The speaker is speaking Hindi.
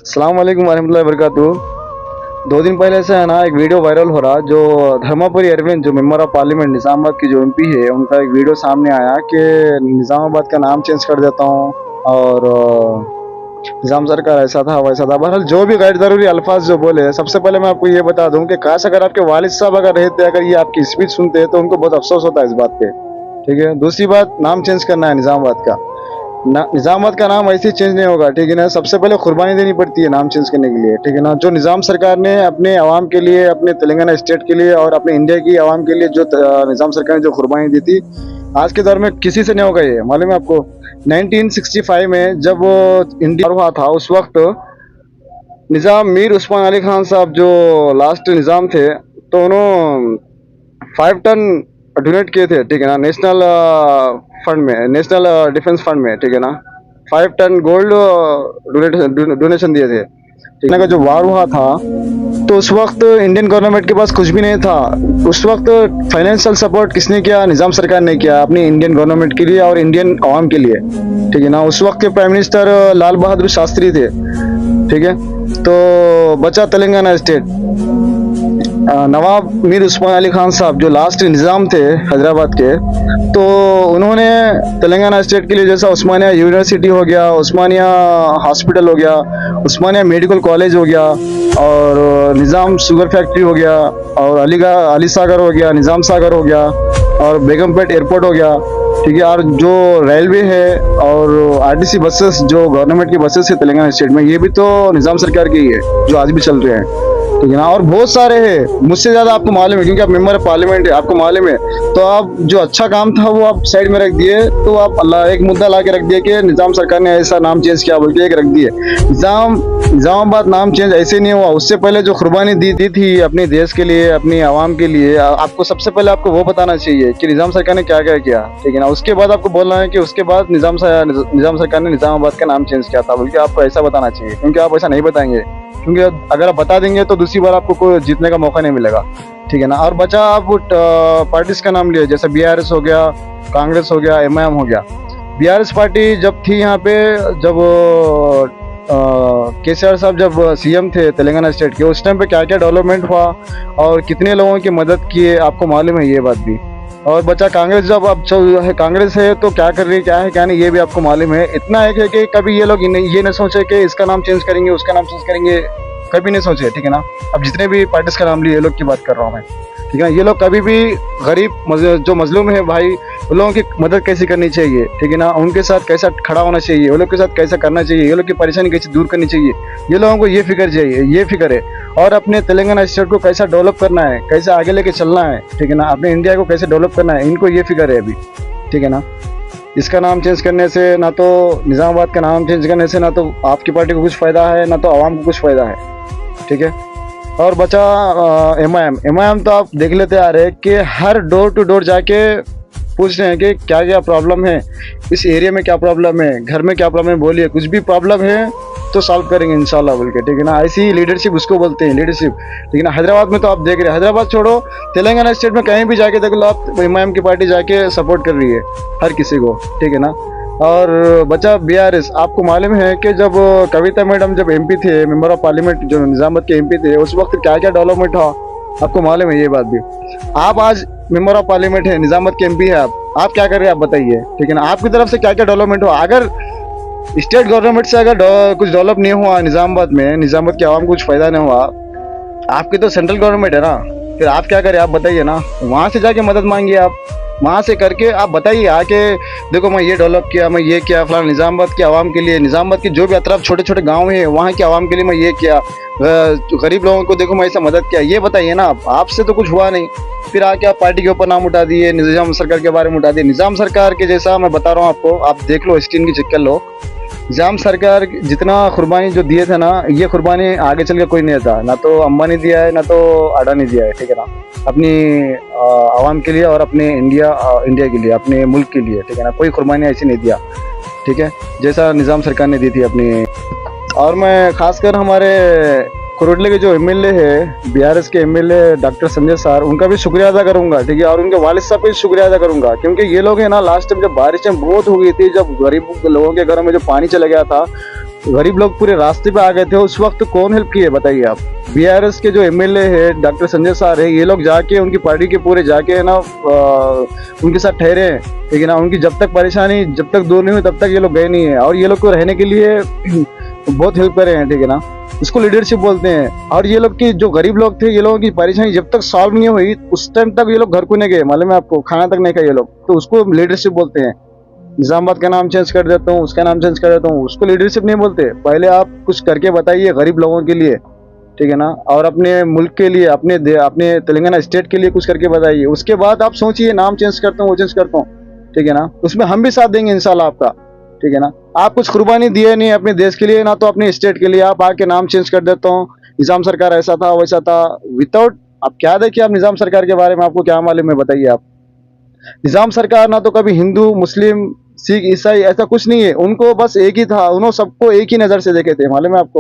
अस्सलाम वालेकुम वरहमतुल्लाहि वबरकातुहू। 2 दिन पहले से है ना एक वीडियो वायरल हो रहा, जो धर्मापुरी अरविंद जो मेंबर ऑफ पार्लियामेंट निज़ामाबाद की जो एमपी है, उनका एक वीडियो सामने आया कि निज़ामाबाद का नाम चेंज कर देता हूँ और निज़ाम सरकार ऐसा था वैसा था। बहरहाल जो भी गैर ज़रूरी अल्फाज जो बोले, सबसे पहले मैं आपको ये बता दूं कि काश अगर आपके वालिद साहब अगर रहते, अगर ये आपकी स्पीच सुनते तो उनको बहुत अफसोस होता है इस बात पे। ठीक है। दूसरी बात, नाम चेंज करना है निज़ामाबाद का, निज़ामाबाद का नाम ऐसे ही चेंज नहीं होगा। ठीक है ना। सबसे पहले कुर्बानी देनी पड़ती है नाम चेंज करने के लिए। ठीक है ना। जो निज़ाम सरकार ने अपने आवाम के लिए, अपने तेलंगाना स्टेट के लिए और अपने इंडिया की आवाम के लिए जो निज़ाम सरकार ने जो कुर्बानी दी थी, आज के दौर में किसी से नहीं होगा। ये मालूम है आपको, 1965 में जब इंडिया हुआ था, उस वक्त निज़ाम मीर उस्मान अली खान साहब जो लास्ट निज़ाम थे, तो उन्होंने 5 टन डोनेट किए थे। ठीक है ना। नेशनल फंड में, नेशनल डिफेंस फंड में। ठीक है ना। 5 टन गोल्ड डोनेशन दिए थे। ठीक है ना। जो वार हुआ था तो उस वक्त इंडियन गवर्नमेंट के पास कुछ भी नहीं था। उस वक्त फाइनेंशियल सपोर्ट किसने किया? निज़ाम सरकार ने किया अपनी इंडियन गवर्नमेंट के लिए और इंडियन आवाम के लिए। ठीक है ना। उस वक्त के प्राइम मिनिस्टर लाल बहादुर शास्त्री थे। ठीक है। तो बचा तेलंगाना स्टेट, नवाब मीर उस्मान अली खान साहब जो लास्ट निज़ाम थे हैदराबाद के, तो उन्होंने तेलंगाना स्टेट के लिए जैसा उस्मानिया यूनिवर्सिटी हो गया, उस्मानिया हॉस्पिटल हो गया, उस्मानिया मेडिकल कॉलेज हो गया, और निज़ाम शुगर फैक्ट्री हो गया, और अली सागर हो गया, निज़ाम सागर हो गया, और बेगमपेट एयरपोर्ट हो गया। ठीक है। और जो रेलवे है और आरटीसी बसेस जो गवर्नमेंट की बसेस है तेलंगाना स्टेट में, ये भी तो निज़ाम सरकार की ही है जो आज भी चल रहे हैं। ठीक है ना। और बहुत सारे हैं, मुझसे ज़्यादा आपको मालूम है क्योंकि आप मेंबर ऑफ पार्लियामेंट है, आपको मालूम है। तो आप जो अच्छा काम था वो आप साइड में रख दिए, तो आप एक मुद्दा ला के रख दिए कि निज़ाम सरकार ने ऐसा नाम चेंज किया बोल के एक रख दिए। निज़ामाबाद नाम चेंज ऐसे नहीं हुआ। उससे पहले जो कुर्बानी दी थी अपने देश के लिए, अपनी आवाम के लिए, आपको सबसे पहले आपको वो बताना चाहिए कि निज़ाम सरकार ने क्या क्या किया। ठीक है ना। उसके बाद आपको बोलना है कि उसके बाद निज़ाम सरकार ने निज़ामाबाद का नाम चेंज किया था बोल के आपको ऐसा बताना चाहिए, क्योंकि आप ऐसा नहीं बताएंगे। क्योंकि अगर आप बता देंगे तो दूसरी बार आपको कोई जीतने का मौका नहीं मिलेगा। ठीक है ना। और बचा आप पार्टीज का नाम लिए, जैसे बीआरएस हो गया, कांग्रेस हो गया, एमआईएम हो गया। बीआरएस पार्टी जब थी यहाँ पे, जब केसीआर साहब जब सीएम थे तेलंगाना स्टेट के, उस टाइम पे क्या क्या डेवलपमेंट हुआ और कितने लोगों की मदद किए, आपको मालूम है ये बात भी। और बचा कांग्रेस, जब अब कांग्रेस है तो क्या कर रही है, क्या है क्या नहीं, ये भी आपको मालूम है। इतना है कि कभी ये लोग ये नहीं सोचे कि इसका नाम चेंज करेंगे, उसका नाम चेंज करेंगे, कभी नहीं सोचे। ठीक है ना। अब जितने भी पार्टीज का नाम लिए, ये लोग की बात कर रहा हूँ मैं। ठीक है ना। ये लोग कभी भी गरीब जो मजलूम है भाई, उन लोगों की मदद कैसे करनी चाहिए। ठीक है ना। उनके साथ कैसा खड़ा होना चाहिए, उन लोग के साथ कैसा करना चाहिए, ये लोग की परेशानी कैसे दूर करनी चाहिए, ये लोगों को ये फिक्र चाहिए, ये फिक्र है। और अपने तेलंगाना स्टेट को कैसा डेवलप करना है, कैसे आगे लेके चलना है। ठीक है ना। अपने इंडिया को कैसे डेवलप करना है, इनको ये फिक्र है अभी। ठीक है ना। इसका नाम चेंज करने से, ना तो निज़ामाबाद का नाम चेंज करने से, ना तो आपकी पार्टी को कुछ फ़ायदा है, ना तो आवाम को कुछ फ़ायदा है। ठीक है। और बचा एमआईएम तो आप देख लेते आ रहे हैं कि हर डोर टू डोर जाके पूछ रहे हैं कि क्या क्या प्रॉब्लम है, इस एरिया में क्या प्रॉब्लम है, घर में क्या प्रॉब्लम है, बोलिए। कुछ भी प्रॉब्लम है तो सॉल्व करेंगे इंशाल्लाह बोल के। ठीक है ना। ऐसी लीडरशिप उसको बोलते हैं, लीडरशिप। ठीक है ना। हैदराबाद में तो आप देख रहे हैं, हैदराबाद छोड़ो, तेलंगाना स्टेट में कहीं भी जाके देख लो आप, एमआईएम की पार्टी जाके सपोर्ट कर रही है हर किसी को। ठीक है ना। और बचा बीआरएस, आपको मालूम है कि जब कविता मैडम जब एमपी थे, मेंबर ऑफ पार्लियामेंट जो निज़ामाबाद के एमपी थे, उस वक्त क्या क्या डेवलपमेंट हुआ, आपको मालूम है ये बात भी। आप आज मेंबर ऑफ पार्लियामेंट है, निज़ामाबाद के एमपी है, आप क्या कर रहे हैं, आप बताइए। ठीक है ना। आपकी तरफ से क्या क्या डेवलपमेंट हुआ? अगर स्टेट गवर्नमेंट से अगर कुछ डेवलप नहीं हुआ निज़ामाबाद में, निज़ामाबाद की आवाम को कुछ फायदा नहीं हुआ, आपकी तो सेंट्रल गवर्नमेंट है ना, फिर आप क्या करें, आप बताइए ना। वहाँ से जाके मदद मांगिए, आप वहाँ से करके आप बताइए आके, देखो मैं ये डेवलप किया, मैं ये किया फलाना निज़ामाबाद की आवाम के लिए, निज़ामाबाद के जो भी अतराफ छोटे छोटे गांव हैं वहाँ की आवाम के लिए मैं ये किया, गरीब लोगों को देखो मैं ऐसा मदद किया, ये बताइए ना आप। आपसे तो कुछ हुआ नहीं, फिर आके आप पार्टी के ऊपर नाम उठा दिए, निज़ाम सरकार के बारे में उठा दिए। निज़ाम सरकार के जैसा मैं बता रहा हूँ आपको, आप देख लो, हिस्ट्री की चेक कर लो। निज़ाम सरकार जितना कुर्बानी जो दिए थे ना, ये कुर्बानी आगे चल के कोई नहीं था, ना तो अंबानी दिया है, ना तो अडानी दिया है। ठीक है ना। अपनी आवाम के लिए और अपने इंडिया के लिए, अपने मुल्क के लिए। ठीक है ना। कोई कुर्बानी ऐसी नहीं दिया। ठीक है। जैसा निज़ाम सरकार ने दी थी अपनी। और मैं खासकर हमारे कुरुडले के जो एमएलए है, बीआरएस के एमएलए डॉक्टर संजय सर, उनका भी शुक्रिया अदा करूंगा। ठीक है। और उनके वालिद साहब का भी शुक्रिया अदा करूंगा, क्योंकि ये लोग है ना, लास्ट टाइम जब बारिशें बहुत हो गई थी, जब गरीब लोगों के घरों में जो पानी चला गया था, गरीब लोग पूरे रास्ते पे आ गए थे, उस वक्त कौन हेल्प किए बताइए आप? बीआरएस के जो एमएलए है डॉक्टर संजय सर है, ये लोग जाके उनकी पार्टी के पूरे जाके है ना उनके साथ ठहरे हैं, ठीक है ना। उनकी जब तक परेशानी जब तक दूर नहीं हुई तब तक ये लोग गए नहीं है, और ये लोग को रहने के लिए बहुत हेल्प करे हैं, ठीक है ना। इसको लीडरशिप बोलते हैं। और ये लोग की जो गरीब लोग थे, ये लोगों की परेशानी जब तक सॉल्व नहीं हुई उस टाइम तक ये लोग घर को नहीं गए, मालूम है आपको, खाना तक नहीं खाए ये लोग, तो उसको लीडरशिप बोलते हैं। निजामाबाद का नाम चेंज कर देता हूँ, उसका नाम चेंज कर देता हूँ, उसको लीडरशिप नहीं बोलते। पहले आप कुछ करके बताइए गरीब लोगों के लिए, ठीक है ना, और अपने मुल्क के लिए, अपने तेलंगाना स्टेट के लिए कुछ करके बताइए। उसके बाद आप सोचिए नाम चेंज करता हूँ, वो चेंज करता हूँ, ठीक है ना। उसमें हम भी साथ देंगे इंशाल्लाह आपका, ठीक है ना। आप कुछ कुर्बानी दिए नहीं अपने देश के लिए, ना तो अपने स्टेट के लिए, आप आके नाम चेंज कर देता हूँ, निजाम सरकार ऐसा था वैसा था, विदाउट आप क्या देखिए, आप निजाम सरकार के बारे में आपको क्या मालूम है बताइए आप? निजाम सरकार ना तो कभी हिंदू मुस्लिम सिख ईसाई ऐसा कुछ नहीं है, उनको बस एक ही था, उन्होंने सबको एक ही नजर से देखे थे, मालूम है आपको।